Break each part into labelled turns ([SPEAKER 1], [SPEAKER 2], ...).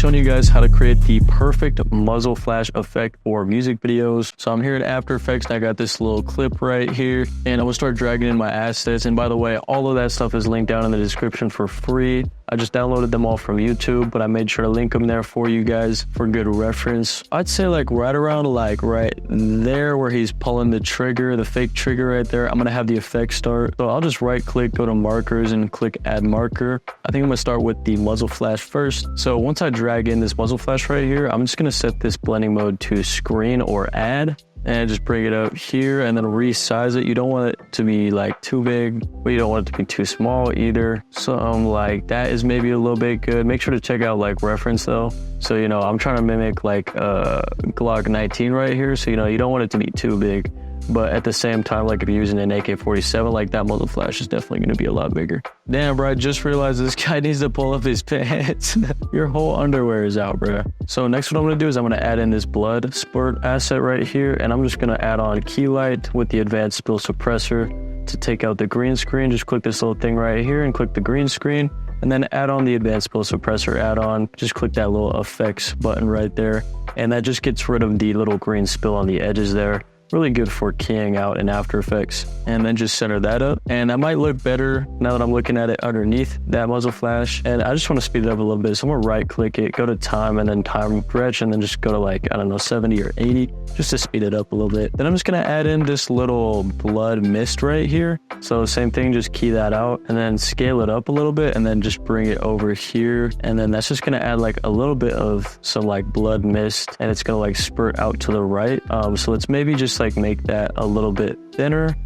[SPEAKER 1] showing you guys how to create the perfect muzzle flash effect for music videos. So I'm here at After Effects and I got this little clip right here, and I'm gonna start dragging in my assets. And by the way, all of that stuff is linked down in the description for free. I just downloaded them all from YouTube, but I made sure to link them there for you guys for good reference. I'd say like right around like right there where he's pulling the trigger, the fake trigger right there, I'm gonna have the effect start. So I'll just right click, go to markers and click add marker. I think I'm gonna start with the muzzle flash first. So once I drag in this muzzle flash right here, I'm just gonna set this blending mode to screen or add. And just bring it up here and then resize it. You don't want it to be like too big, but you don't want it to be too small either. Something like that is maybe a little bit good. Make sure to check out like reference though. So, you know, I'm trying to mimic like Glock 19 right here. So, you know, you don't want it to be too big. But at the same time, like if you're using an AK-47, like that muzzle flash is definitely going to be a lot bigger. Damn, bro, I just realized this guy needs to pull up his pants. Your whole underwear is out, bro. So next what I'm going to do is I'm going to add in this blood spurt asset right here. And I'm just going to add on key light with the advanced spill suppressor to take out the green screen. Just click this little thing right here and click the green screen. And then add on the advanced spill suppressor add-on. Just click that little effects button right there. And that just gets rid of the little green spill on the edges there. Really good for keying out in After Effects. And then just center that up. And that might look better now that I'm looking at it underneath that muzzle flash. And I just want to speed it up a little bit. So I'm gonna right click it, go to time and then time stretch, and then just go to like, I don't know, 70 or 80, just to speed it up a little bit. Then I'm just gonna add in this little blood mist right here. So same thing, just key that out and then scale it up a little bit and then just bring it over here. And then that's just gonna add like a little bit of some like blood mist, and it's gonna like spurt out to the right. So let's maybe just like make that a little bit thinner.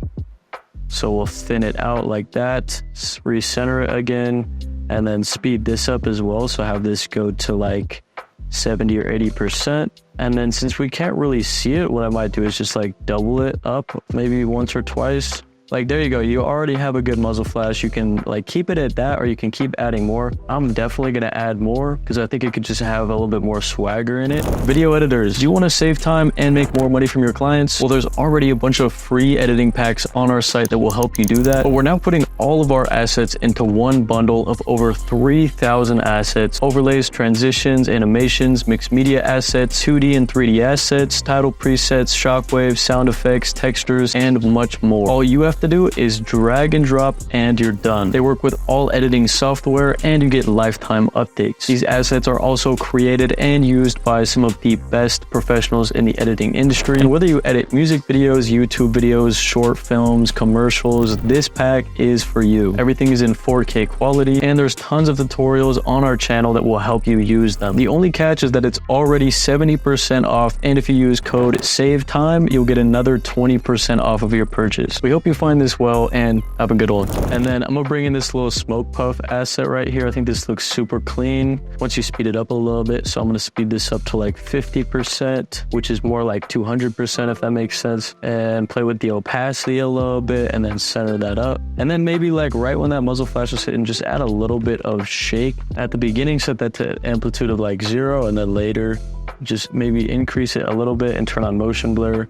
[SPEAKER 1] So we'll thin it out like that, recenter it again, and then speed this up as well. So have this go to like 70 or 80%. And then since we can't really see it, what I might do is just like double it up maybe once or twice. Like there you go, you already have a good muzzle flash. You can like keep it at that, or you can keep adding more. I'm definitely gonna add more because I think it could just have a little bit more swagger in it. Video editors, do you want to save time and make more money from your clients? Well, there's already a bunch of free editing packs on our site that will help you do that. But we're now putting all of our assets into one bundle of over 3,000 assets: overlays, transitions, animations, mixed media assets, 2D and 3D assets, title presets, shockwaves, sound effects, textures, and much more. All you have to do is drag and drop and you're done. They work with all editing software and you get lifetime updates. These assets are also created and used by some of the best professionals in the editing industry. And whether you edit music videos, YouTube videos, short films, commercials, this pack is for you. Everything is in 4K quality and there's tons of tutorials on our channel that will help you use them. The only catch is that it's already 70% off, and if you use code SAVETIME, you'll get another 20% off of your purchase. We hope you find this well and have a good one. And then I'm gonna bring in this little smoke puff asset right here. I think this looks super clean once you speed it up a little bit. So I'm gonna speed this up to like 50%, which is more like 200% if that makes sense, and play with the opacity a little bit and then center that up. And then maybe like right when that muzzle flash is hitting, just add a little bit of shake. At the beginning, set that to amplitude of like 0, and then later just maybe increase it a little bit and turn on motion blur,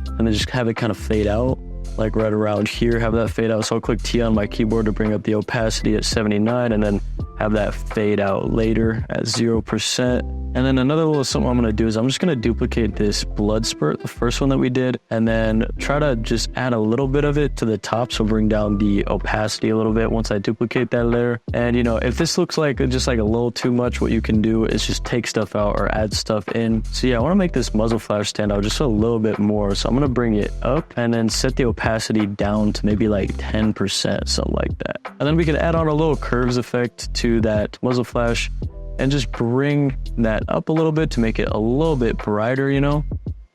[SPEAKER 1] and then just have it kind of fade out. Like right around here, have that fade out. So I'll click T on my keyboard to bring up the opacity at 79 and then have that fade out later at 0%. And then another little something I'm gonna do is I'm just gonna duplicate this blood spurt, the first one that we did, and then try to just add a little bit of it to the top. So bring down the opacity a little bit once I duplicate that layer. And you know, if this looks like just like a little too much, what you can do is just take stuff out or add stuff in. So yeah, I wanna make this muzzle flash stand out just a little bit more. So I'm gonna bring it up and then set the opacity down to maybe like 10%, something like that. And then we can add on a little curves effect to that muzzle flash and just bring that up a little bit to make it a little bit brighter, you know.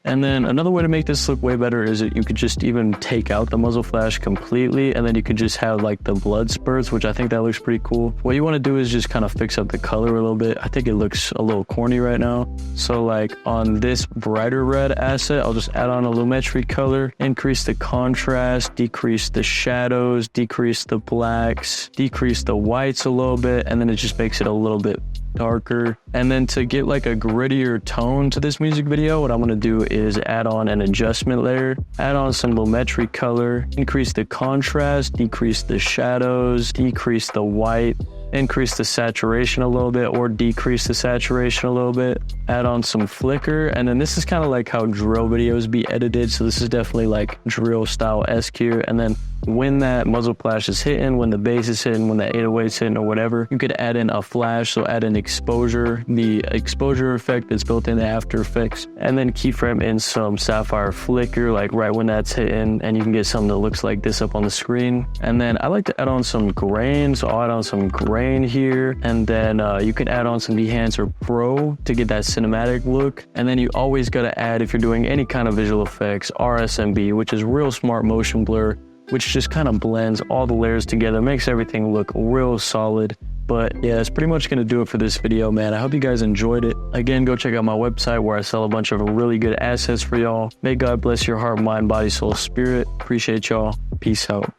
[SPEAKER 1] And then another way to make this look way better is that you could just even take out the muzzle flash completely, and then you could just have like the blood spurts, which I think that looks pretty cool. What you want to do is just kind of fix up the color a little bit. I think it looks a little corny right now. So like on this brighter red asset, I'll just add on a lumetri color, increase the contrast, decrease the shadows, decrease the blacks, decrease the whites a little bit, and then it just makes it a little bit darker. And then to get like a grittier tone to this music video, what I'm going to do is add on an adjustment layer, add on some lumetri color, increase the contrast, decrease the shadows, decrease the white, increase the saturation a little bit or decrease the saturation a little bit. Add on some flicker, and then this is kind of like how drill videos be edited, so this is definitely like drill style-esque here. And then when that muzzle flash is hitting, when the bass is hitting, when that 808's hitting or whatever, you could add in a flash, so add an exposure, the exposure effect that's built into After Effects, and then keyframe in some sapphire flicker, like right when that's hitting, and you can get something that looks like this up on the screen. And then I like to add on some grain, so I'll add on some grain here, and then you can add on some Dehancer Pro to get that cinematic look. And then you always got to add, if you're doing any kind of visual effects, RSMB, which is real smart motion blur, which just kind of blends all the layers together, makes everything look real solid. But yeah, it's pretty much going to do it for this video, man. I hope you guys enjoyed it. Again, go check out my website where I sell a bunch of really good assets for y'all. May God bless your heart, mind, body, soul, spirit. Appreciate y'all. Peace out.